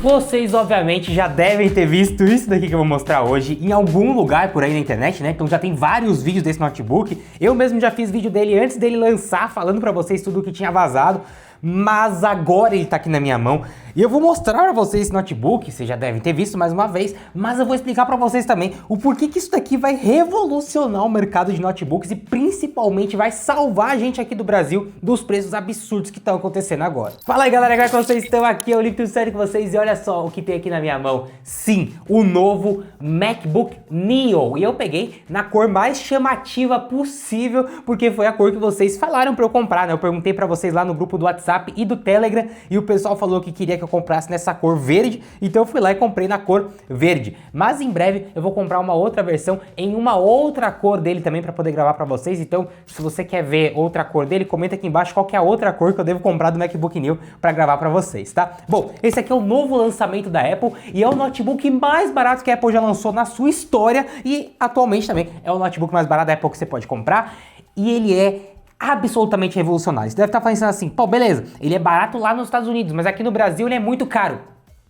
Vocês obviamente já devem ter visto isso daqui que eu vou mostrar hoje em algum lugar por aí na internet, né? Então já tem vários vídeos desse notebook. Eu mesmo já fiz vídeo dele antes dele lançar, falando pra vocês tudo o que tinha vazado. Mas agora ele tá aqui na minha mão e eu vou mostrar pra vocês esse notebook, vocês já devem ter visto mais uma vez, mas eu vou explicar pra vocês também o porquê que isso daqui vai revolucionar o mercado de notebooks e principalmente vai salvar a gente aqui do Brasil dos preços absurdos que estão acontecendo agora. Fala aí galera, como é que vocês estão? Aqui é o Lipe, tudo sério com vocês e olha só o que tem aqui na minha mão. Sim, o novo MacBook Neo, e eu peguei na cor mais chamativa possível porque foi a cor que vocês falaram pra eu comprar, né? Eu perguntei pra vocês lá no grupo do WhatsApp e do Telegram e o pessoal falou que queria que eu comprasse nessa cor verde, então eu fui lá e comprei na cor verde. Mas em breve eu vou comprar uma outra versão em uma outra cor dele também para poder gravar para vocês. Então se você quer ver outra cor dele, comenta aqui embaixo qual que é a outra cor que eu devo comprar do MacBook Neo para gravar para vocês, tá? Bom, esse aqui é o novo lançamento da Apple e é o notebook mais barato que a Apple já lançou na sua história e atualmente também é o notebook mais barato da Apple que você pode comprar e ele é absolutamente revolucionário. Você deve estar pensando assim, pô, beleza, ele é barato lá nos Estados Unidos, mas aqui no Brasil ele é muito caro.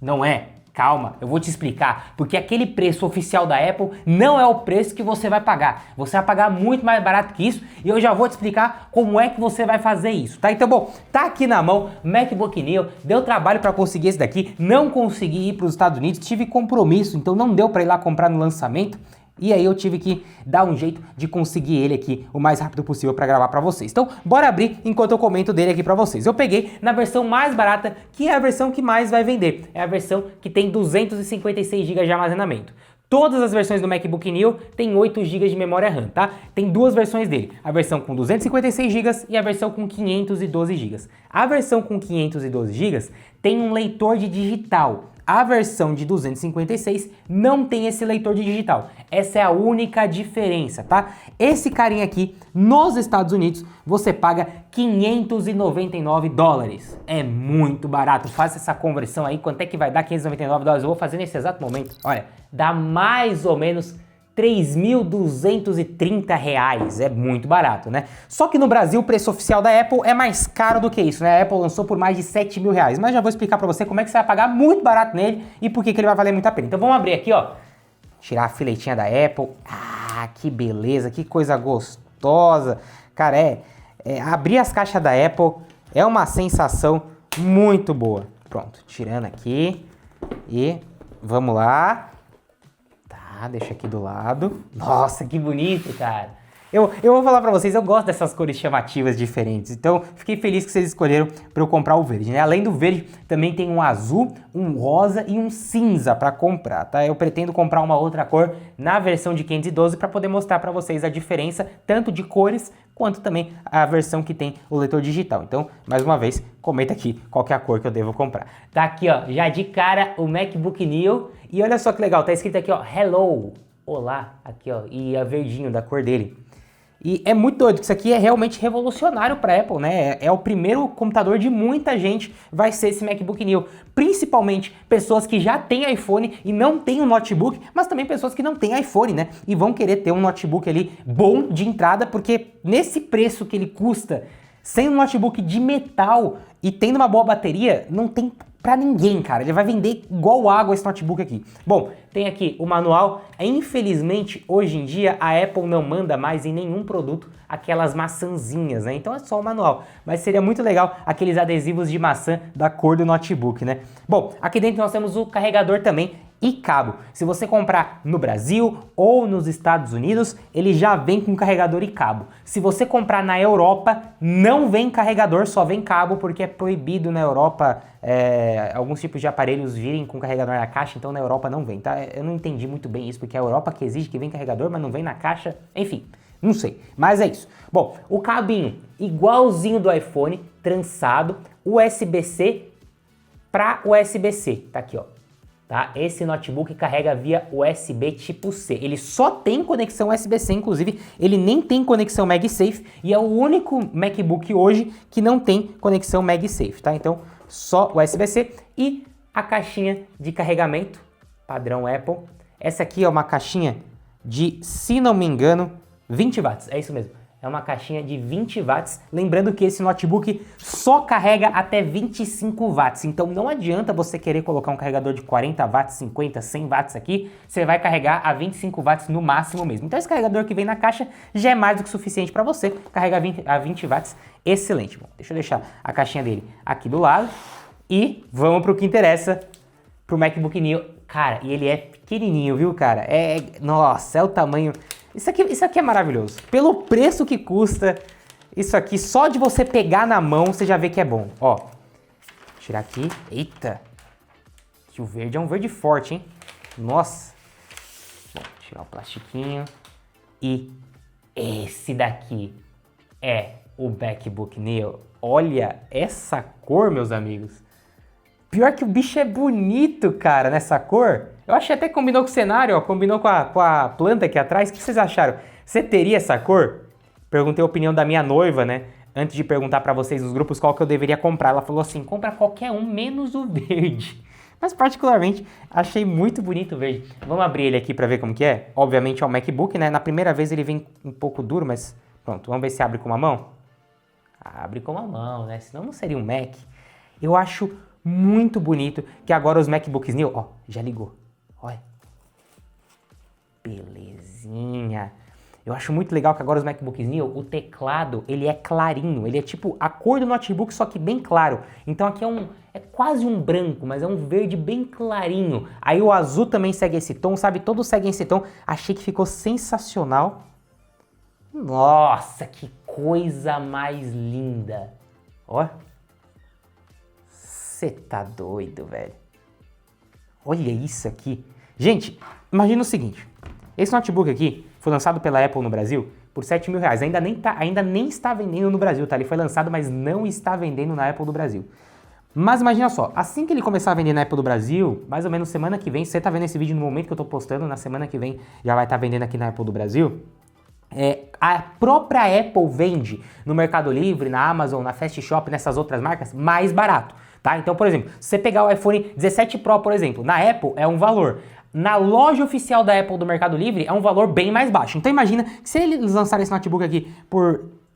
Não é? Calma, eu vou te explicar, porque aquele preço oficial da Apple não é o preço que você vai pagar. Você vai pagar muito mais barato que isso e eu já vou te explicar como é que você vai fazer isso, tá? Então, bom, tá aqui na mão, MacBook Neo, deu trabalho para conseguir esse daqui, não consegui ir para os Estados Unidos, tive compromisso, então não deu para ir lá comprar no lançamento. E aí eu tive que dar um jeito de conseguir ele aqui o mais rápido possível para gravar para vocês. Então, bora abrir enquanto eu comento dele aqui para vocês. Eu peguei na versão mais barata, que é a versão que mais vai vender. É a versão que tem 256 GB de armazenamento. Todas as versões do MacBook Neo tem 8 GB de memória RAM, tá? Tem duas versões dele, a versão com 256 GB e a versão com 512 GB. A versão com 512 GB tem um leitor de digital. A versão de 256 não tem esse leitor de digital. Essa é a única diferença, tá? Esse carinha aqui, nos Estados Unidos, você paga 599 dólares. É muito barato. Faça essa conversão aí. Quanto é que vai dar 599 dólares? Eu vou fazer nesse exato momento. Olha, dá mais ou menos 3.230 reais, é muito barato, né? Só que no Brasil o preço oficial da Apple é mais caro do que isso, né? A Apple lançou por mais de 7 mil reais, mas já vou explicar pra você como é que você vai pagar muito barato nele e por que ele vai valer muito a pena. Então vamos abrir aqui, ó, tirar a filetinha da Apple. Ah, que beleza, que coisa gostosa. Cara, abrir as caixas da Apple é uma sensação muito boa. Pronto, tirando aqui e vamos lá. Deixa aqui do lado. Nossa, que bonito, cara. Eu vou falar pra vocês, eu gosto dessas cores chamativas diferentes, então fiquei feliz que vocês escolheram pra eu comprar o verde, né? Além do verde, também tem um azul, um rosa e um cinza pra comprar, tá? Eu pretendo comprar uma outra cor na versão de 512 pra poder mostrar pra vocês a diferença, tanto de cores, quanto também a versão que tem o leitor digital. Então, mais uma vez, comenta aqui qual que é a cor que eu devo comprar. Tá aqui, ó, já de cara o MacBook Neo, e olha só que legal, tá escrito aqui, ó, Hello, olá, aqui, ó, e a verdinho da cor dele. E é muito doido, que isso aqui é realmente revolucionário para a Apple, né? É o primeiro computador de muita gente, vai ser esse MacBook Neo. Principalmente pessoas que já têm iPhone e não têm um notebook, mas também pessoas que não têm iPhone, né? E vão querer ter um notebook ali bom de entrada, porque nesse preço que ele custa, sem um notebook de metal e tendo uma boa bateria, não tem pra ninguém, cara. Ele vai vender igual água esse notebook aqui. Bom, tem aqui o manual. Infelizmente, hoje em dia, a Apple não manda mais em nenhum produto aquelas maçãzinhas, né? Então é só o manual. Mas seria muito legal aqueles adesivos de maçã da cor do notebook, né? Bom, aqui dentro nós temos o carregador também e cabo. Se você comprar no Brasil ou nos Estados Unidos, ele já vem com carregador e cabo. Se você comprar na Europa, não vem carregador, só vem cabo, porque é proibido na Europa alguns tipos de aparelhos virem com carregador na caixa, então na Europa não vem, tá? Eu não entendi muito bem isso, porque é a Europa que exige que vem carregador, mas não vem na caixa, enfim, não sei, mas é isso. Bom, o cabinho igualzinho do iPhone, trançado, USB-C para USB-C, tá aqui, ó. Tá? Esse notebook carrega via USB tipo C. Ele só tem conexão USB-C, inclusive ele nem tem conexão MagSafe e é o único MacBook hoje que não tem conexão MagSafe, tá? Então só USB-C e a caixinha de carregamento padrão Apple. Essa aqui é uma caixinha de, se não me engano, 20 watts. É isso mesmo. É uma caixinha de 20 watts. Lembrando que esse notebook só carrega até 25 watts. Então não adianta você querer colocar um carregador de 40 watts, 50, 100 watts aqui. Você vai carregar a 25 watts no máximo mesmo. Então esse carregador que vem na caixa já é mais do que suficiente para você carregar a 20 watts. Excelente. Bom, deixa eu deixar a caixinha dele aqui do lado. E vamos para o que interessa, pro MacBook Neo. Cara, e ele é pequenininho, viu, cara? Nossa, é o tamanho... Isso aqui é maravilhoso. Pelo preço que custa, isso aqui, só de você pegar na mão, você já vê que é bom. Ó, tirar aqui. Eita! Que o verde é um verde forte, hein? Nossa! Bom, tirar o plastiquinho. E esse daqui é o MacBook Neo. Olha essa cor, meus amigos. Pior que o bicho é bonito, cara, nessa cor. Eu achei até que combinou com o cenário, ó, combinou com a planta aqui atrás. O que vocês acharam? Você teria essa cor? Perguntei a opinião da minha noiva, né? Antes de perguntar pra vocês nos grupos qual que eu deveria comprar. Ela falou assim, compra qualquer um, menos o verde. Mas particularmente, achei muito bonito o verde. Vamos abrir ele aqui pra ver como que é. Obviamente é um MacBook, né? Na primeira vez ele vem um pouco duro, mas pronto. Vamos ver se abre com uma mão. Abre com uma mão, né? Senão não seria um Mac. Eu acho muito bonito que agora os MacBooks Neo, ó, já ligou. Olha. Belezinha. Eu acho muito legal que agora os MacBooks Neo, o teclado, ele é clarinho. Ele é tipo a cor do notebook, só que bem claro. Então aqui é quase um branco, mas é um verde bem clarinho. Aí o azul também segue esse tom, sabe? Todos seguem esse tom. Achei que ficou sensacional. Nossa, que coisa mais linda. Ó. Você tá doido, velho. Olha isso aqui. Gente, imagina o seguinte. Esse notebook aqui foi lançado pela Apple no Brasil por R$7.000. Ainda nem está vendendo no Brasil, tá? Ele foi lançado, mas não está vendendo na Apple do Brasil. Mas imagina só, assim que ele começar a vender na Apple do Brasil, mais ou menos semana que vem, você tá vendo esse vídeo no momento que eu tô postando, na semana que vem já vai estar vendendo aqui na Apple do Brasil. A própria Apple vende no Mercado Livre, na Amazon, na Fast Shop, nessas outras marcas, mais barato. Tá? Então, por exemplo, se você pegar o iPhone 17 Pro, por exemplo, na Apple é um valor. Na loja oficial da Apple do Mercado Livre é um valor bem mais baixo. Então imagina que se eles lançarem esse notebook aqui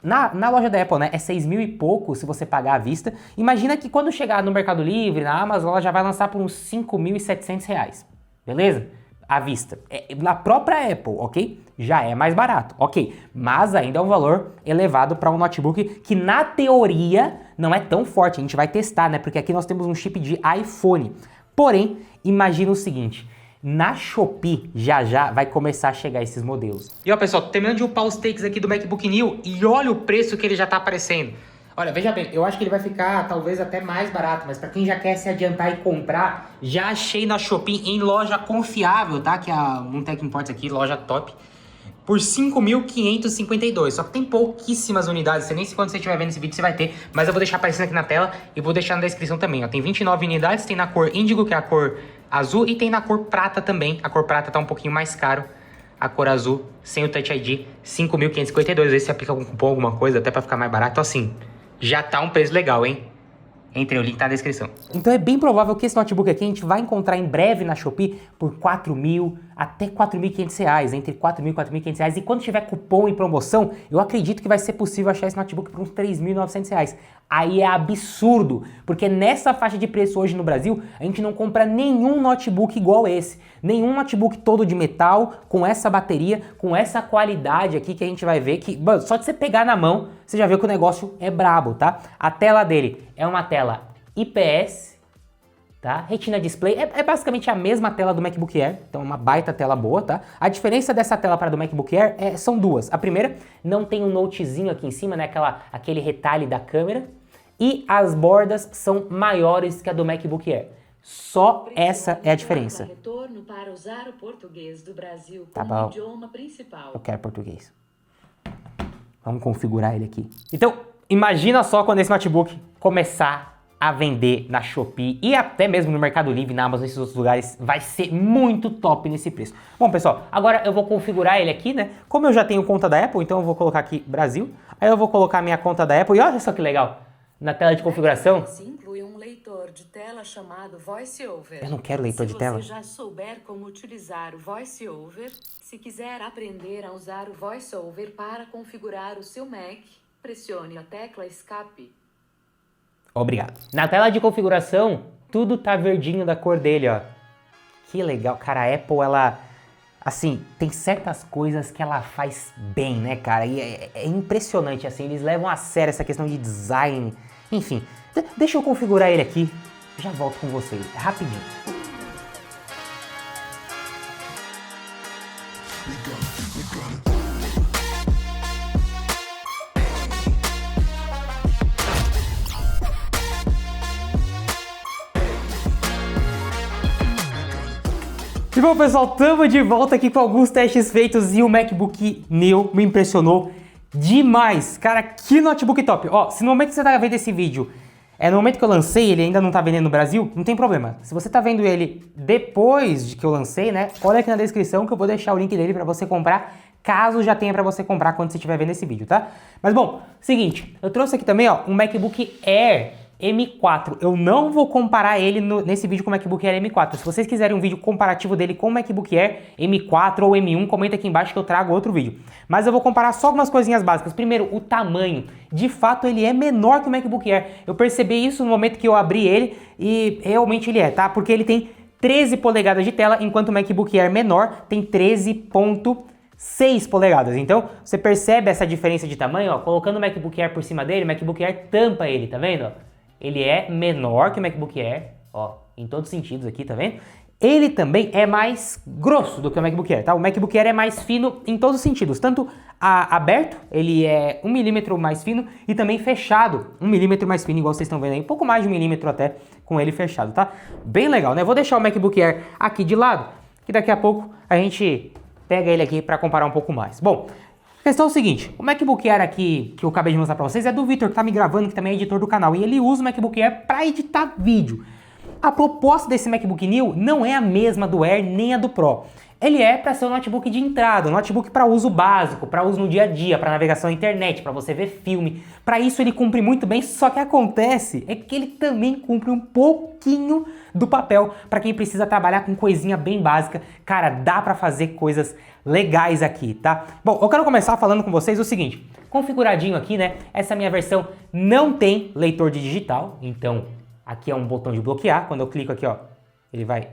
na loja da Apple, né, é 6 mil e pouco se você pagar à vista. Imagina que quando chegar no Mercado Livre, na Amazon, ela já vai lançar por uns R$5.700. Beleza? À vista. Na própria Apple, ok? Já é mais barato, ok. Mas ainda é um valor elevado para um notebook que na teoria não é tão forte. A gente vai testar, né? Porque aqui nós temos um chip de iPhone. Porém, imagina o seguinte. Na Shopee já vai começar a chegar esses modelos. E ó, pessoal, terminando de upar os takes aqui do MacBook Neo e olha o preço que ele já tá aparecendo. Olha, veja bem, eu acho que ele vai ficar talvez até mais barato, mas para quem já quer se adiantar e comprar, já achei na Shopee em loja confiável, tá? Que é a Montech Imports aqui, loja top, por 5.552. Só que tem pouquíssimas unidades, você nem sei quando você estiver vendo esse vídeo você vai ter, mas eu vou deixar aparecendo aqui na tela e vou deixar na descrição também, ó. Tem 29 unidades, tem na cor índigo, que é a cor azul, e tem na cor prata também. A cor prata tá um pouquinho mais caro. A cor azul, sem o Touch ID, 5.552. Às vezes você aplica algum cupom, alguma coisa, até pra ficar mais barato. Então assim, já tá um preço legal, hein? Entre o link tá na descrição. Então é bem provável que esse notebook aqui a gente vai encontrar em breve na Shopee por 4.000 até 4.500 reais, entre 4.000 e 4.500 reais. E quando tiver cupom e promoção, eu acredito que vai ser possível achar esse notebook por uns 3.900 reais. Aí é absurdo, porque nessa faixa de preço hoje no Brasil, a gente não compra nenhum notebook igual esse. Nenhum notebook todo de metal, com essa bateria, com essa qualidade aqui que a gente vai ver que, mano, só de você pegar na mão, você já vê que o negócio é brabo, tá? A tela dele é uma tela IPS, tá? Retina Display, é basicamente a mesma tela do MacBook Air, então é uma baita tela boa, tá? A diferença dessa tela para a do MacBook Air são duas. A primeira, não tem um notezinho aqui em cima, né? Aquele retalho da câmera. E as bordas são maiores que a do MacBook Air. Só essa é a diferença. Retorno para usar o português do Brasil tá como bom. idioma principal. Eu quero português. Vamos configurar ele aqui. Então, imagina só quando esse notebook começar a vender na Shopee e até mesmo no Mercado Livre, na Amazon, nesses outros lugares, vai ser muito top nesse preço. Bom, pessoal, agora eu vou configurar ele aqui, né? Como eu já tenho conta da Apple, então eu vou colocar aqui Brasil. Aí eu vou colocar minha conta da Apple e olha só que legal. Na tela de configuração, leitor de tela chamado VoiceOver. Eu não quero leitor de tela. Se você já souber como utilizar o VoiceOver, se quiser aprender a usar o VoiceOver para configurar o seu Mac, pressione a tecla Escape. Obrigado. Na tela de configuração, tudo tá verdinho da cor dele, ó. Que legal. Cara, a Apple, ela... Assim, tem certas coisas que ela faz bem, né, cara? E é impressionante, assim. Eles levam a sério essa questão de design. Enfim, deixa eu configurar ele aqui. Já volto com vocês. Rapidinho. E bom, pessoal, estamos de volta aqui com alguns testes feitos e o MacBook Neo me impressionou demais. Cara, que notebook top. Ó, se no momento que você tá vendo esse vídeo, no momento que eu lancei, ele ainda não tá vendendo no Brasil, não tem problema. Se você tá vendo ele depois de que eu lancei, né, olha aqui na descrição que eu vou deixar o link dele pra você comprar, caso já tenha pra você comprar quando você estiver vendo esse vídeo, tá? Mas bom, seguinte, eu trouxe aqui também, ó, um MacBook Air M4. Eu não vou comparar ele nesse vídeo com o MacBook Air M4. Se vocês quiserem um vídeo comparativo dele com o MacBook Air M4 ou M1, comenta aqui embaixo que eu trago outro vídeo. Mas eu vou comparar só algumas coisinhas básicas. Primeiro, o tamanho. De fato, ele é menor que o MacBook Air. Eu percebi isso no momento que eu abri ele e realmente ele é, tá? Porque ele tem 13 polegadas de tela, enquanto o MacBook Air menor tem 13,6 polegadas. Então, você percebe essa diferença de tamanho, ó, colocando o MacBook Air por cima dele, o MacBook Air tampa ele, tá vendo? Ó? Ele é menor que o MacBook Air, ó, em todos os sentidos aqui, tá vendo? Ele também é mais grosso do que o MacBook Air, tá? O MacBook Air é mais fino em todos os sentidos, tanto aberto, ele é 1 milímetro mais fino, e também fechado, 1 milímetro mais fino, igual vocês estão vendo aí, um pouco mais de 1 milímetro até com ele fechado, tá? Bem legal, né? Vou deixar o MacBook Air aqui de lado, que daqui a pouco a gente pega ele aqui para comparar um pouco mais. Bom, a questão é o seguinte, o MacBook Air aqui que eu acabei de mostrar pra vocês é do Vitor, que tá me gravando, que também é editor do canal, e ele usa o MacBook Air pra editar vídeo. A proposta desse MacBook Neo não é a mesma do Air nem a do Pro. Ele é para ser um notebook de entrada, um notebook para uso básico, para uso no dia a dia, para navegação na internet, para você ver filme. Para isso ele cumpre muito bem, só que acontece é que ele também cumpre um pouquinho do papel para quem precisa trabalhar com coisinha bem básica. Cara, dá para fazer coisas legais aqui, tá? Bom, eu quero começar falando com vocês o seguinte, configuradinho aqui, né? Essa minha versão não tem leitor de digital, então aqui é um botão de bloquear. Quando eu clico aqui, ó, ele vai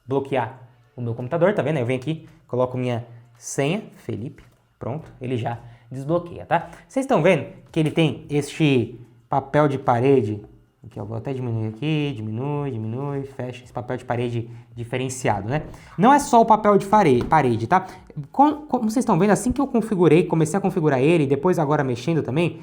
bloquear o meu computador, tá vendo? Eu venho aqui, coloco minha senha, Felipe, pronto, ele já desbloqueia, tá? Vocês estão vendo que ele tem este papel de parede, aqui eu vou até diminuir aqui, diminui, fecha esse papel de parede diferenciado, né? Não é só o papel de parede, tá? Como vocês estão vendo, assim que eu comecei a configurar ele, depois agora mexendo também,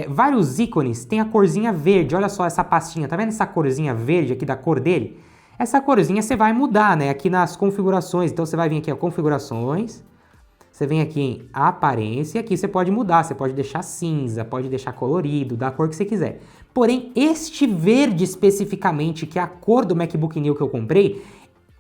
vários ícones tem a corzinha verde, olha só essa pastinha, tá vendo essa corzinha verde aqui da cor dele? Essa corzinha você vai mudar, né, aqui nas configurações, então você vai vir aqui, ó, configurações, você vem aqui em aparência, e aqui você pode mudar, você pode deixar cinza, pode deixar colorido, da cor que você quiser. Porém, este verde especificamente, que é a cor do MacBook Neo que eu comprei,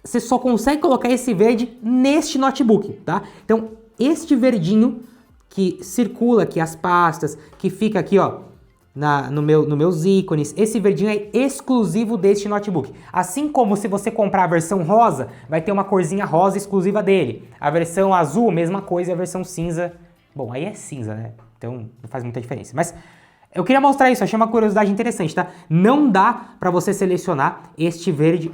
você só consegue colocar esse verde neste notebook, tá? Então, este verdinho que circula aqui as pastas, que fica aqui, ó, no meus ícones, esse verdinho é exclusivo deste notebook. Assim como se você comprar a versão rosa, vai ter uma corzinha rosa exclusiva dele. A versão azul, mesma coisa, e a versão cinza, bom, aí é cinza, né? Então não faz muita diferença. Mas eu queria mostrar isso, achei uma curiosidade interessante, tá? Não dá pra você selecionar este verde,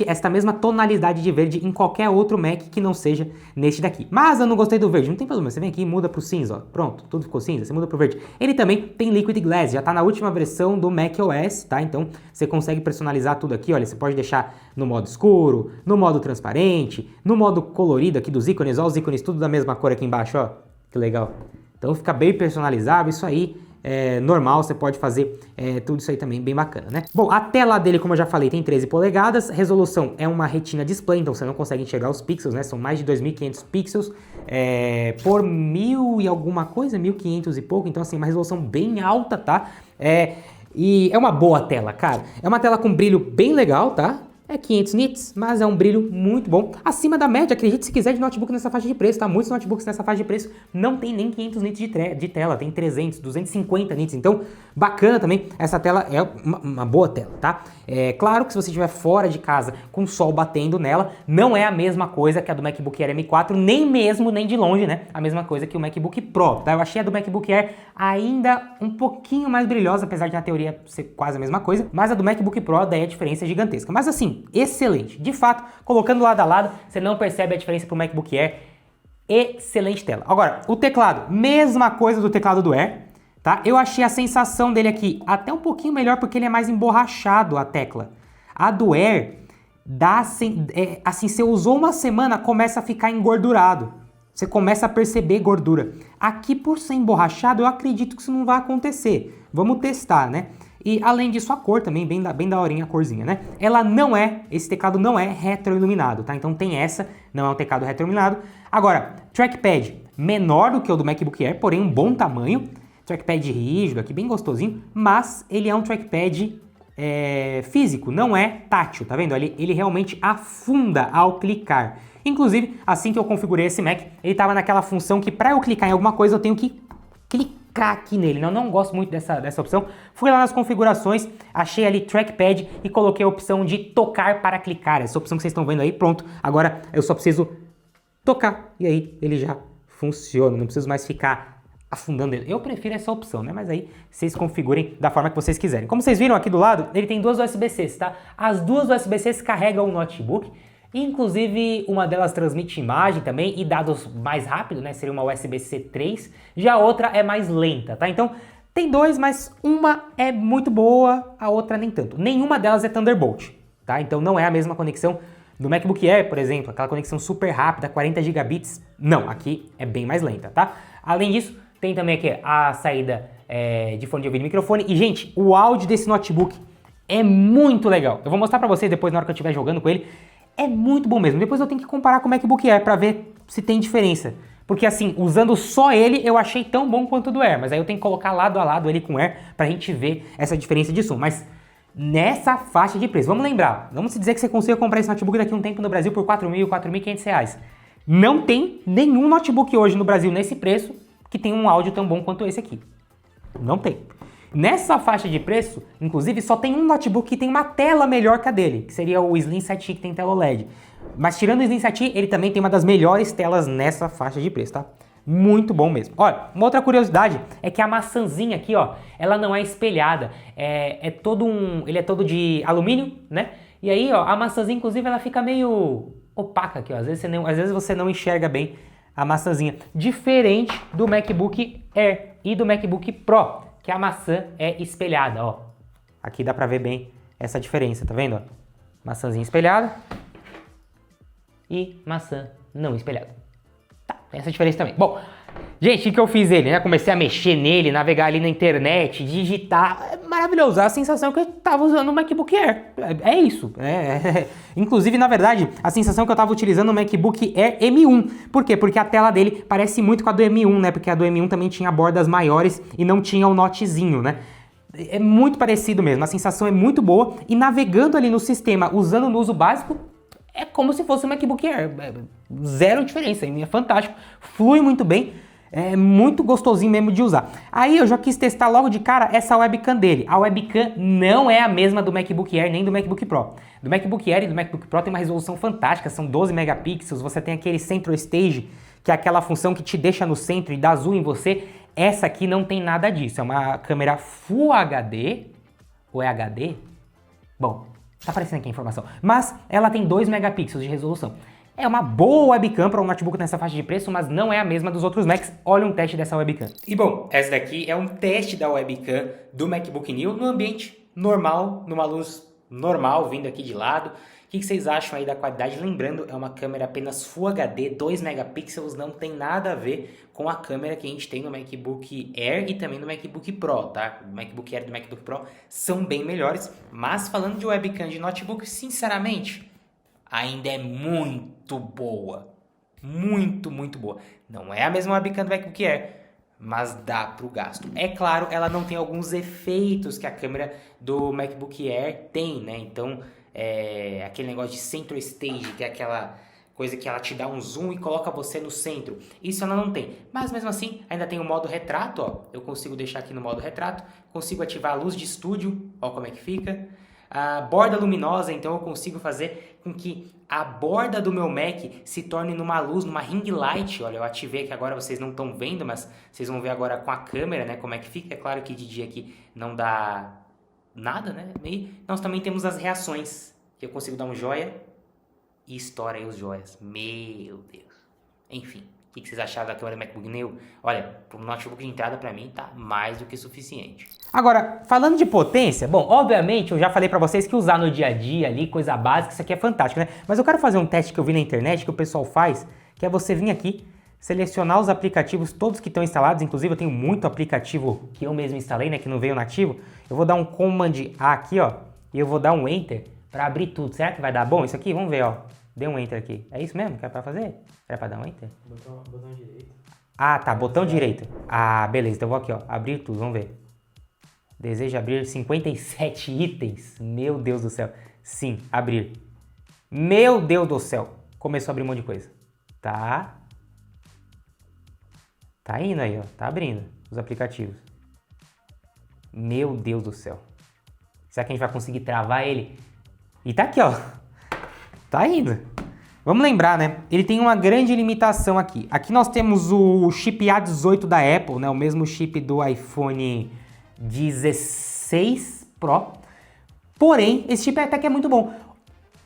esta mesma tonalidade de verde em qualquer outro Mac que não seja neste daqui. Mas eu não gostei do verde, não tem problema, você vem aqui e muda pro cinza, ó. Pronto, tudo ficou cinza, você muda pro verde. Ele também tem Liquid Glass, já tá na última versão do macOS, tá? Então você consegue personalizar tudo aqui, olha, você pode deixar no modo escuro, no modo transparente, no modo colorido aqui dos ícones, ó, os ícones tudo da mesma cor aqui embaixo, ó. Que legal. Então fica bem personalizável, isso aí é normal, você pode fazer tudo isso aí também bem bacana, né? Bom, a tela dele, como eu já falei, tem 13 polegadas, resolução é uma Retina Display, então você não consegue enxergar os pixels, né? São mais de 2.500 pixels por 1.000 e alguma coisa, 1.500 e pouco, então assim, uma resolução bem alta, tá? E é uma boa tela, cara. É uma tela com brilho bem legal, tá? É 500 nits, mas é um brilho muito bom. Acima da média, acredite se quiser, de notebook nessa faixa de preço, tá? Muitos notebooks nessa faixa de preço não tem nem 500 nits de tela, tem 300, 250 nits. Então, bacana também, essa tela é uma boa tela, tá? É claro que se você estiver fora de casa com o sol batendo nela, não é a mesma coisa que a do MacBook Air M4, nem de longe, né? A mesma coisa que o MacBook Pro, tá? Eu achei a do MacBook Air ainda um pouquinho mais brilhosa, apesar de na teoria ser quase a mesma coisa, mas a do MacBook Pro daí a diferença é gigantesca. Mas assim, excelente. De fato, colocando lado a lado, você não percebe a diferença pro MacBook Air. Excelente tela. Agora, o teclado, mesma coisa do teclado do Air, tá? Eu achei a sensação dele aqui até um pouquinho melhor porque ele é mais emborrachado a tecla. A do Air, assim, você usou uma semana, começa a ficar engordurado. Você começa a perceber gordura. Aqui, por ser emborrachado, eu acredito que isso não vai acontecer. Vamos testar, né? E além disso, a cor também, bem daorinha a corzinha, né? Esse teclado não é retroiluminado, tá? Então tem essa, não é um teclado retroiluminado. Agora, trackpad menor do que o do MacBook Air, porém um bom tamanho. Trackpad rígido aqui, bem gostosinho, mas ele é um trackpad físico, não é tátil, tá vendo? Ele realmente afunda ao clicar. Inclusive, assim que eu configurei esse Mac, ele estava naquela função que para eu clicar em alguma coisa eu tenho que clicar aqui nele. Eu não gosto muito dessa opção. Fui lá nas configurações, achei ali trackpad e coloquei a opção de tocar para clicar. Essa opção que vocês estão vendo aí, pronto. Agora eu só preciso tocar e aí ele já funciona. Não preciso mais ficar afundando ele. Eu prefiro essa opção, né? Mas aí vocês configurem da forma que vocês quiserem. Como vocês viram aqui do lado, ele tem duas USB-Cs, tá? As duas USB-Cs carregam o notebook. Inclusive, uma delas transmite imagem também e dados mais rápido, né? Seria uma USB-C 3. Já a outra é mais lenta, tá? Então, tem dois, mas uma é muito boa, a outra nem tanto. Nenhuma delas é Thunderbolt, tá? Então, não é a mesma conexão do MacBook Air, por exemplo. Aquela conexão super rápida, 40 gigabits. Não, aqui é bem mais lenta, tá? Além disso, tem também aqui a saída de fone de ouvido e microfone. E, gente, o áudio desse notebook é muito legal. Eu vou mostrar pra vocês depois, na hora que eu estiver jogando com ele. É muito bom mesmo. Depois eu tenho que comparar com o MacBook Air para ver se tem diferença. Porque assim, usando só ele, eu achei tão bom quanto o do Air. Mas aí eu tenho que colocar lado a lado ele com o Air pra gente ver essa diferença de som. Mas nessa faixa de preço, vamos lembrar, vamos dizer que você consiga comprar esse notebook daqui a um tempo no Brasil por R$4.000, R$4.500. Não tem nenhum notebook hoje no Brasil nesse preço que tenha um áudio tão bom quanto esse aqui. Não tem. Nessa faixa de preço, inclusive, só tem um notebook que tem uma tela melhor que a dele, que seria o Slim 7i, que tem tela OLED. Mas tirando o Slim 7i, ele também tem uma das melhores telas nessa faixa de preço, tá? Muito bom mesmo. Olha, uma outra curiosidade é que a maçãzinha aqui, ó, ela não é espelhada. Ele é todo de alumínio, né? E aí, ó, a maçãzinha, inclusive, ela fica meio opaca aqui, ó. Às vezes você não enxerga bem a maçãzinha. Diferente do MacBook Air e do MacBook Pro, que a maçã é espelhada, ó. Aqui dá pra ver bem essa diferença, tá vendo? Ó? Maçãzinha espelhada e maçã não espelhada. Tá, tem essa diferença também. Bom, gente, o que eu fiz ele, né? Comecei a mexer nele, navegar ali na internet, digitar. É maravilhoso. A sensação que eu tava usando o MacBook Air. É isso. Inclusive, na verdade, a sensação que eu tava utilizando o MacBook Air M1. Por quê? Porque a tela dele parece muito com a do M1, né? Porque a do M1 também tinha bordas maiores e não tinha o notezinho, né? É muito parecido mesmo. A sensação é muito boa. E navegando ali no sistema, usando no uso básico, é como se fosse um MacBook Air. Zero diferença. É fantástico. Flui muito bem. É muito gostosinho mesmo de usar. Aí eu já quis testar logo de cara essa webcam dele. A webcam não é a mesma do MacBook Air nem do MacBook Pro. Do MacBook Air e do MacBook Pro tem uma resolução fantástica, são 12 megapixels, você tem aquele Central Stage, que é aquela função que te deixa no centro e dá zoom em você. Essa aqui não tem nada disso, é uma câmera Full HD, ou é HD? Bom, tá aparecendo aqui a informação. Mas ela tem 2 megapixels de resolução. É uma boa webcam para um notebook nessa faixa de preço, mas não é a mesma dos outros Macs. Olha um teste dessa webcam. E bom, essa daqui é um teste da webcam do MacBook Neo no ambiente normal, numa luz normal, vindo aqui de lado. O que vocês acham aí da qualidade? Lembrando, é uma câmera apenas Full HD, 2 megapixels, não tem nada a ver com a câmera que a gente tem no MacBook Air e também no MacBook Pro, tá? O MacBook Air e o MacBook Pro são bem melhores, mas falando de webcam de notebook, sinceramente, ainda é muito boa. Muito, muito boa. Não é a mesma webcam do MacBook Air, mas dá pro gasto. É claro, ela não tem alguns efeitos que a câmera do MacBook Air tem, né? Então, aquele negócio de Center Stage, que é aquela coisa que ela te dá um zoom e coloca você no centro. Isso ela não tem. Mas mesmo assim, ainda tem o modo retrato, ó. Eu consigo deixar aqui no modo retrato. Consigo ativar a luz de estúdio, ó como é que fica. A borda luminosa, então eu consigo fazer com que a borda do meu Mac se torne numa luz, numa ring light. Olha, eu ativei aqui agora, vocês não estão vendo, mas vocês vão ver agora com a câmera, né, como é que fica. É claro que de dia aqui não dá nada, né? E nós também temos as reações, que eu consigo dar um joia e estoura aí os joias. Meu Deus. Enfim, o que vocês acharam da câmera do MacBook Neo? Olha, para um notebook de entrada para mim tá mais do que suficiente. Agora, falando de potência, bom, obviamente eu já falei para vocês que usar no dia a dia ali, coisa básica, isso aqui é fantástico, né? Mas eu quero fazer um teste que eu vi na internet, que o pessoal faz, que é você vir aqui, selecionar os aplicativos todos que estão instalados. Inclusive eu tenho muito aplicativo que eu mesmo instalei, né, que não veio nativo. Eu vou dar um Command A aqui, ó, e eu vou dar um Enter para abrir tudo. Será que vai dar bom isso aqui? Vamos ver, ó. Dê um Enter aqui. É isso mesmo que é pra fazer? Era pra dar um Enter? Botão direito. Ah, tá. Botão direito. Ah, beleza. Então eu vou aqui, ó. Abrir tudo. Vamos ver. Deseja abrir 57 itens. Meu Deus do céu. Sim, abrir. Meu Deus do céu. Começou a abrir um monte de coisa. Tá. Tá indo aí, ó. Tá abrindo os aplicativos. Meu Deus do céu. Será que a gente vai conseguir travar ele? E tá aqui, ó. Tá indo. Vamos lembrar, né? Ele tem uma grande limitação aqui. Aqui nós temos o chip A18 da Apple, né? O mesmo chip do iPhone 16 Pro. Porém, esse chip até que é muito bom.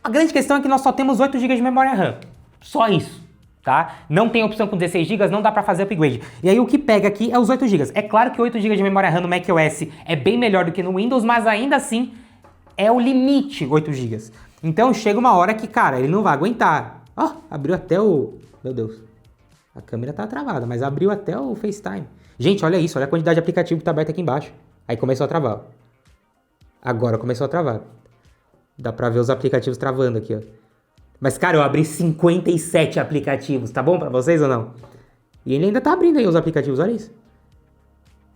A grande questão é que nós só temos 8 GB de memória RAM. Só isso, tá? Não tem opção com 16 GB, não dá pra fazer upgrade. E aí o que pega aqui é os 8 GB. É claro que 8 GB de memória RAM no macOS é bem melhor do que no Windows, mas ainda assim é o limite 8 GB. Então chega uma hora que, cara, ele não vai aguentar. Ó, abriu até o... Meu Deus. A câmera tá travada, mas abriu até o FaceTime. Gente, olha isso. Olha a quantidade de aplicativo que tá aberto aqui embaixo. Aí começou a travar. Agora começou a travar. Dá pra ver os aplicativos travando aqui, ó. Mas, cara, eu abri 57 aplicativos. Tá bom pra vocês ou não? E ele ainda tá abrindo aí os aplicativos, olha isso.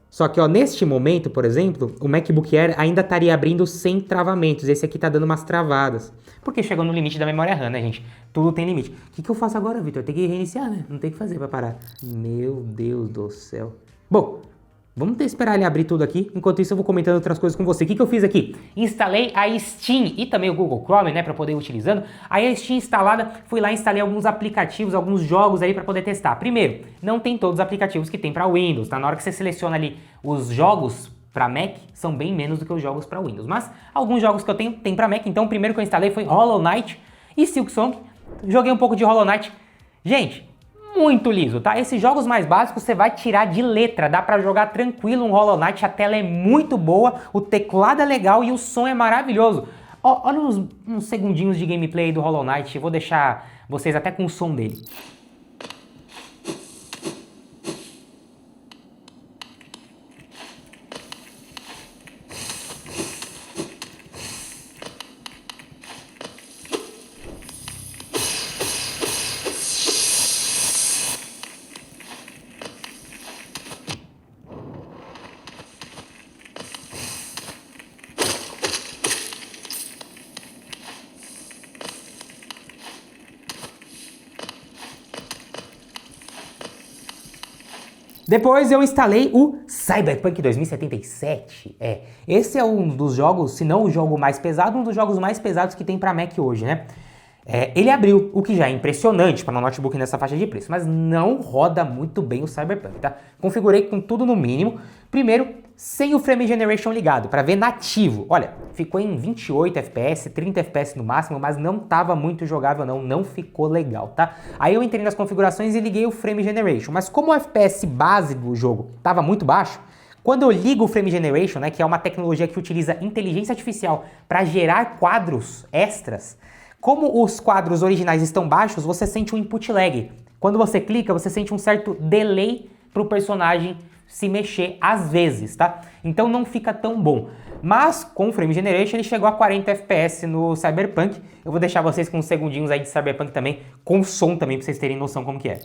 Só que, ó, neste momento, por exemplo, o MacBook Air ainda estaria abrindo sem travamentos. Esse aqui tá dando umas travadas. Porque chegou no limite da memória RAM, né, gente? Tudo tem limite. O que eu faço agora, Vitor? Tem que reiniciar, né? Não tem o que fazer pra parar. Meu Deus do céu. Bom, vamos esperar ele abrir tudo aqui. Enquanto isso, eu vou comentando outras coisas com você. O que eu fiz aqui? Instalei a Steam e também o Google Chrome, né, pra poder ir utilizando. Aí a Steam instalada, fui lá e instalei alguns aplicativos, alguns jogos aí pra poder testar. Primeiro, não tem todos os aplicativos que tem pra Windows, tá? Na hora que você seleciona ali os jogos para Mac, são bem menos do que os jogos para Windows. Mas alguns jogos que eu tenho, tem para Mac. Então o primeiro que eu instalei foi Hollow Knight e Silksong. Joguei um pouco de Hollow Knight. Gente, muito liso, tá? Esses jogos mais básicos você vai tirar de letra. Dá para jogar tranquilo um Hollow Knight. A tela é muito boa, o teclado é legal e o som é maravilhoso. Ó, olha uns segundinhos de gameplay do Hollow Knight. Eu vou deixar vocês até com o som dele. Depois eu instalei o Cyberpunk 2077. Esse é um dos jogos, se não o jogo mais pesado, um dos jogos mais pesados que tem para Mac hoje, né? Ele abriu, o que já é impressionante para um notebook nessa faixa de preço, mas não roda muito bem o Cyberpunk, tá? Configurei com tudo no mínimo. Primeiro, sem o Frame Generation ligado, para ver nativo. Olha, ficou em 28 FPS, 30 FPS no máximo, mas não tava muito jogável não ficou legal, tá? Aí eu entrei nas configurações e liguei o Frame Generation, mas como o FPS base do jogo tava muito baixo, quando eu ligo o Frame Generation, né, que é uma tecnologia que utiliza inteligência artificial para gerar quadros extras, como os quadros originais estão baixos, você sente um input lag. Quando você clica, você sente um certo delay para o personagem se mexer às vezes, tá? Então não fica tão bom. Mas com o Frame Generation ele chegou a 40 FPS no Cyberpunk. Eu vou deixar vocês com uns segundinhos aí de Cyberpunk também, com som também, para vocês terem noção como que é.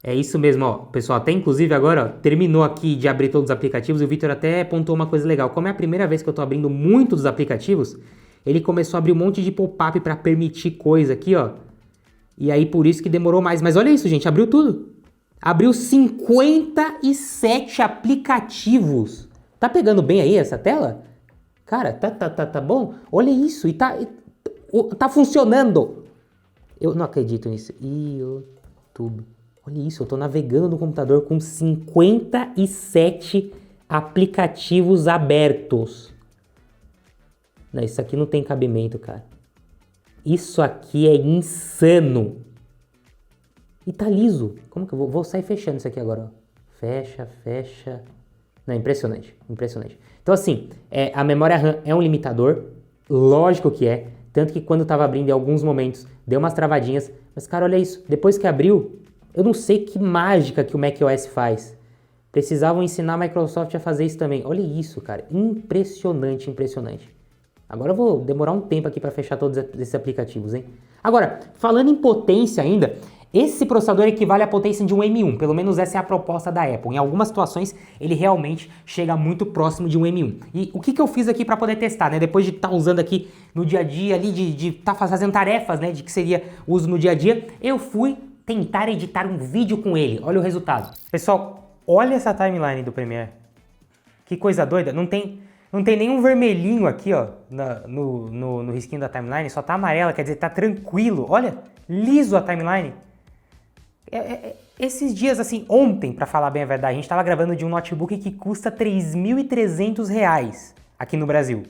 É isso mesmo, ó, pessoal, até inclusive agora, ó, terminou aqui de abrir todos os aplicativos e o Victor até pontuou uma coisa legal. Como é a primeira vez que eu tô abrindo muitos dos aplicativos, ele começou a abrir um monte de pop-up para permitir coisa aqui, ó. E aí por isso que demorou mais. Mas olha isso, gente, abriu tudo. Abriu 57 aplicativos. Tá pegando bem aí essa tela? Cara, tá bom? Olha isso, e tá funcionando. Eu não acredito nisso. YouTube. Olha isso, eu tô navegando no computador com 57 aplicativos abertos. Não, isso aqui não tem cabimento, cara. Isso aqui é insano. E tá liso. Como que eu vou sair fechando isso aqui agora? Ó. Fecha. Não, impressionante. Então assim, a memória RAM é um limitador. Lógico que é. Tanto que quando eu tava abrindo em alguns momentos, deu umas travadinhas. Mas cara, olha isso. Depois que abriu, eu não sei que mágica que o macOS faz. Precisavam ensinar a Microsoft a fazer isso também. Olha isso, cara. Impressionante. Agora eu vou demorar um tempo aqui para fechar todos esses aplicativos, hein? Agora, falando em potência ainda, esse processador equivale à potência de um M1. Pelo menos essa é a proposta da Apple. Em algumas situações, ele realmente chega muito próximo de um M1. E o que eu fiz aqui para poder testar, né? Depois de estar usando aqui no dia a dia, ali, de estar fazendo tarefas, né? De que seria o uso no dia a dia, eu fui tentar editar um vídeo com ele. Olha o resultado. Pessoal, olha essa timeline do Premiere. Que coisa doida. Não tem nenhum vermelhinho aqui, ó, no risquinho da timeline. Só tá amarela, quer dizer, tá tranquilo. Olha, liso a timeline. Esses dias, assim, ontem, pra falar bem a verdade, a gente tava gravando de um notebook que custa R$3.300 aqui no Brasil.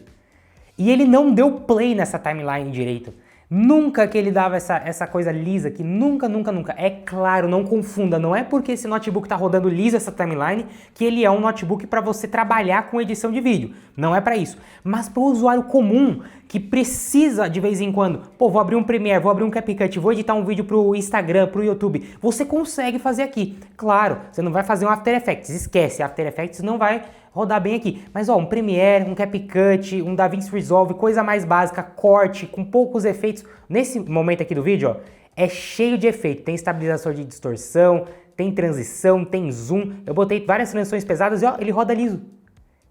E ele não deu play nessa timeline direito. Nunca que ele dava essa coisa lisa aqui, nunca. É claro, não confunda, não é porque esse notebook tá rodando liso essa timeline que ele é um notebook para você trabalhar com edição de vídeo. Não é para isso. Mas para o usuário comum que precisa de vez em quando, pô, vou abrir um Premiere, vou abrir um CapCut, vou editar um vídeo pro Instagram, pro YouTube, você consegue fazer aqui. Claro, você não vai fazer um After Effects, esquece, After Effects não vai rodar bem aqui. Mas ó, um Premiere, um CapCut, um DaVinci Resolve, coisa mais básica, corte, com poucos efeitos. Nesse momento aqui do vídeo, ó, é cheio de efeito. Tem estabilizador de distorção, tem transição, tem zoom. Eu botei várias transições pesadas e ó, ele roda liso.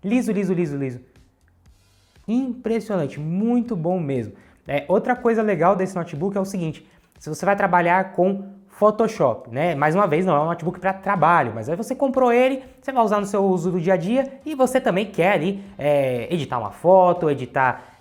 Liso. Impressionante, muito bom mesmo. Outra coisa legal desse notebook é o seguinte, se você vai trabalhar com Photoshop, né? Mais uma vez, não é um notebook para trabalho, mas aí você comprou ele, você vai usar no seu uso do dia a dia e você também quer ali editar uma foto, editar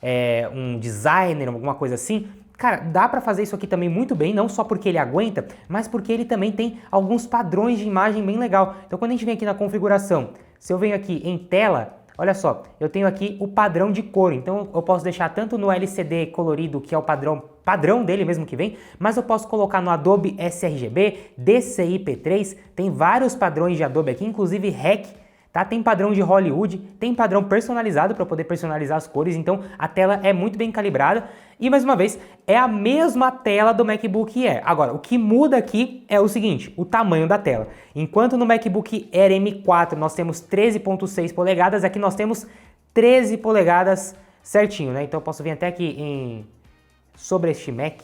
um designer, alguma coisa assim. Cara, dá para fazer isso aqui também muito bem, não só porque ele aguenta, mas porque ele também tem alguns padrões de imagem bem legal. Então quando a gente vem aqui na configuração, se eu venho aqui em tela, olha só, eu tenho aqui o padrão de cor, então eu posso deixar tanto no LCD colorido, que é o padrão dele mesmo que vem, mas eu posso colocar no Adobe sRGB, DCI-P3, tem vários padrões de Adobe aqui, inclusive REC, tá? Tem padrão de Hollywood, tem padrão personalizado para poder personalizar as cores, então a tela é muito bem calibrada e mais uma vez é a mesma tela do MacBook Air. Agora, o que muda aqui é o seguinte, o tamanho da tela. Enquanto no MacBook Air M4 nós temos 13.6 polegadas, aqui nós temos 13 polegadas certinho, né? Então eu posso vir até aqui sobre este Mac,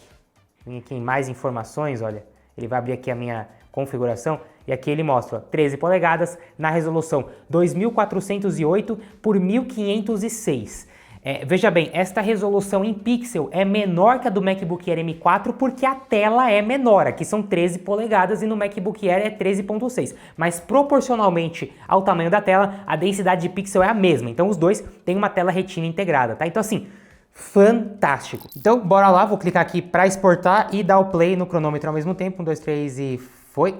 vim aqui em mais informações, olha, ele vai abrir aqui a minha configuração e aqui ele mostra 13 polegadas na resolução 2408 por 1506. Veja bem, esta resolução em pixel é menor que a do MacBook Air M4 porque a tela é menor, aqui são 13 polegadas e no MacBook Air é 13.6, mas proporcionalmente ao tamanho da tela, a densidade de pixel é a mesma, então os dois têm uma tela retina integrada, tá? Então assim, fantástico. Então bora lá, vou clicar aqui para exportar e dar o play no cronômetro ao mesmo tempo, 1, 2, 3 e foi.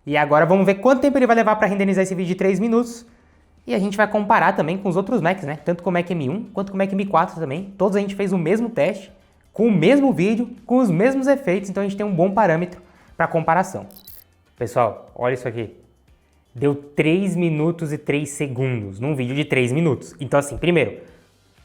E agora vamos ver quanto tempo ele vai levar para renderizar esse vídeo de 3 minutos. E a gente vai comparar também com os outros Macs, né? Tanto com o Mac M1 quanto com o Mac M4 também. Todos a gente fez o mesmo teste, com o mesmo vídeo, com os mesmos efeitos, então a gente tem um bom parâmetro para comparação. Pessoal, olha isso aqui. Deu 3 minutos e 3 segundos num vídeo de 3 minutos. Então assim, primeiro,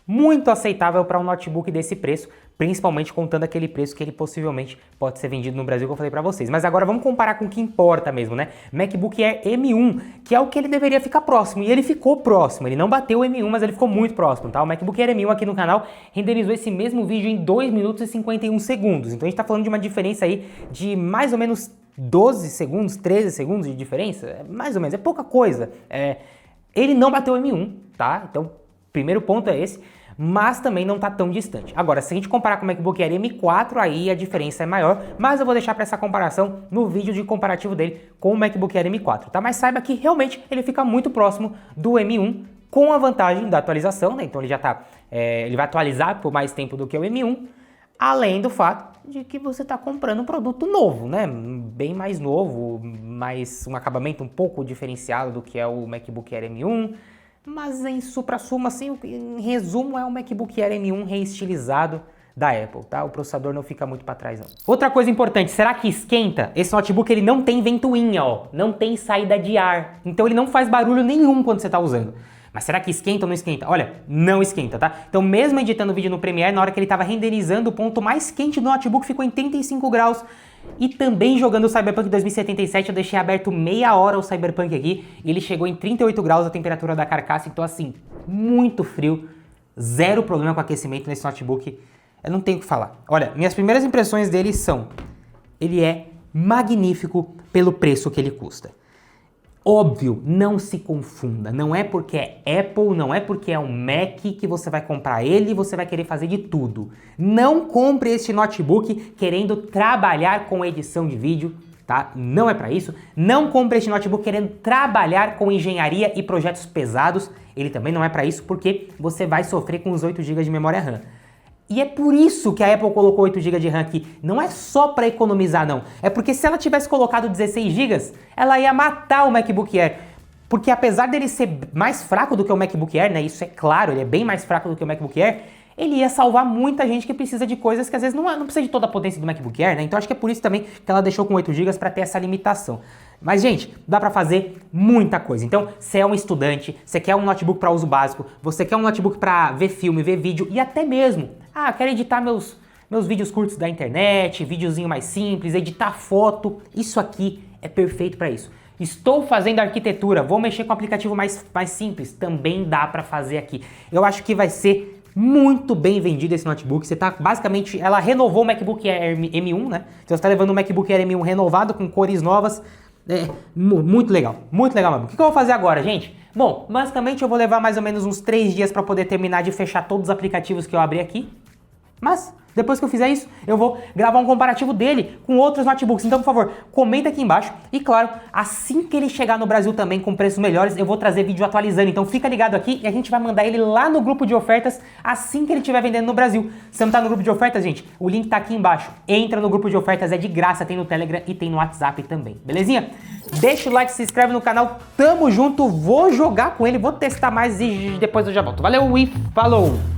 muito aceitável para um notebook desse preço, principalmente contando aquele preço que ele possivelmente pode ser vendido no Brasil, que eu falei para vocês. Mas agora vamos comparar com o que importa mesmo, né? MacBook Air M1, que é o que ele deveria ficar próximo, e ele ficou próximo. Ele não bateu o M1, mas ele ficou muito próximo, tá? O MacBook Air M1 aqui no canal renderizou esse mesmo vídeo em 2 minutos e 51 segundos. Então a gente tá falando de uma diferença aí de mais ou menos 12 segundos, 13 segundos de diferença, mais ou menos, é pouca coisa. Ele não bateu o M1, tá? Então, primeiro ponto é esse, mas também não tá tão distante. Agora, se a gente comparar com o MacBook Air M4, aí a diferença é maior, mas eu vou deixar para essa comparação no vídeo de comparativo dele com o MacBook Air M4, tá? Mas saiba que realmente ele fica muito próximo do M1, com a vantagem da atualização, né? Então ele já tá, ele vai atualizar por mais tempo do que o M1, além do fato de que você está comprando um produto novo, né? Bem mais novo, mais um acabamento um pouco diferenciado do que é o MacBook Air M1, mas em supra-suma, assim, em resumo, é um MacBook Air M1 reestilizado da Apple, tá? O processador não fica muito para trás, não. Outra coisa importante, será que esquenta? Esse notebook, ele não tem ventoinha, ó, não tem saída de ar, então ele não faz barulho nenhum quando você está usando. Mas será que esquenta ou não esquenta? Olha, não esquenta, tá? Então mesmo editando o vídeo no Premiere, na hora que ele estava renderizando, o ponto mais quente do notebook ficou em 35 graus. E também jogando o Cyberpunk 2077, eu deixei aberto meia hora o Cyberpunk aqui, e ele chegou em 38 graus a temperatura da carcaça, então assim, muito frio, zero problema com aquecimento nesse notebook, eu não tenho o que falar. Olha, minhas primeiras impressões dele são, ele é magnífico pelo preço que ele custa. Óbvio, não se confunda, não é porque é Apple, não é porque é um Mac que você vai comprar ele e você vai querer fazer de tudo. Não compre este notebook querendo trabalhar com edição de vídeo, tá? Não é para isso. Não compre este notebook querendo trabalhar com engenharia e projetos pesados, ele também não é para isso, porque você vai sofrer com os 8 GB de memória RAM. E é por isso que a Apple colocou 8 GB de RAM aqui. Não é só para economizar, não. É porque se ela tivesse colocado 16 GB, ela ia matar o MacBook Air. Porque apesar dele ser mais fraco do que o MacBook Air, né? Isso é claro, ele é bem mais fraco do que o MacBook Air. Ele ia salvar muita gente que precisa de coisas que às vezes não precisa de toda a potência do MacBook Air, né? Então acho que é por isso também que ela deixou com 8 GB para ter essa limitação. Mas, gente, dá para fazer muita coisa. Então, você é um estudante, você quer um notebook para uso básico, você quer um notebook para ver filme, ver vídeo e até mesmo, eu quero editar meus vídeos curtos da internet, videozinho mais simples, editar foto, isso aqui é perfeito para isso. Estou fazendo arquitetura, vou mexer com um aplicativo mais simples, também dá para fazer aqui. Eu acho que vai ser muito bem vendido esse notebook. Você tá basicamente, ela renovou o MacBook Air M1, né? Então você tá levando o MacBook Air M1 renovado com cores novas. Muito legal mesmo. O que eu vou fazer agora, gente? Bom, basicamente eu vou levar mais ou menos uns 3 dias para poder terminar de fechar todos os aplicativos que eu abri aqui. Mas, depois que eu fizer isso, eu vou gravar um comparativo dele com outros notebooks. Então, por favor, comenta aqui embaixo. E claro, assim que ele chegar no Brasil também com preços melhores, eu vou trazer vídeo atualizando. Então fica ligado aqui e a gente vai mandar ele lá no grupo de ofertas assim que ele estiver vendendo no Brasil. Se você não tá no grupo de ofertas, gente, o link tá aqui embaixo. Entra no grupo de ofertas, é de graça, tem no Telegram e tem no WhatsApp também, belezinha? Deixa o like, se inscreve no canal, tamo junto, vou jogar com ele, vou testar mais e depois eu já volto. Valeu e falou!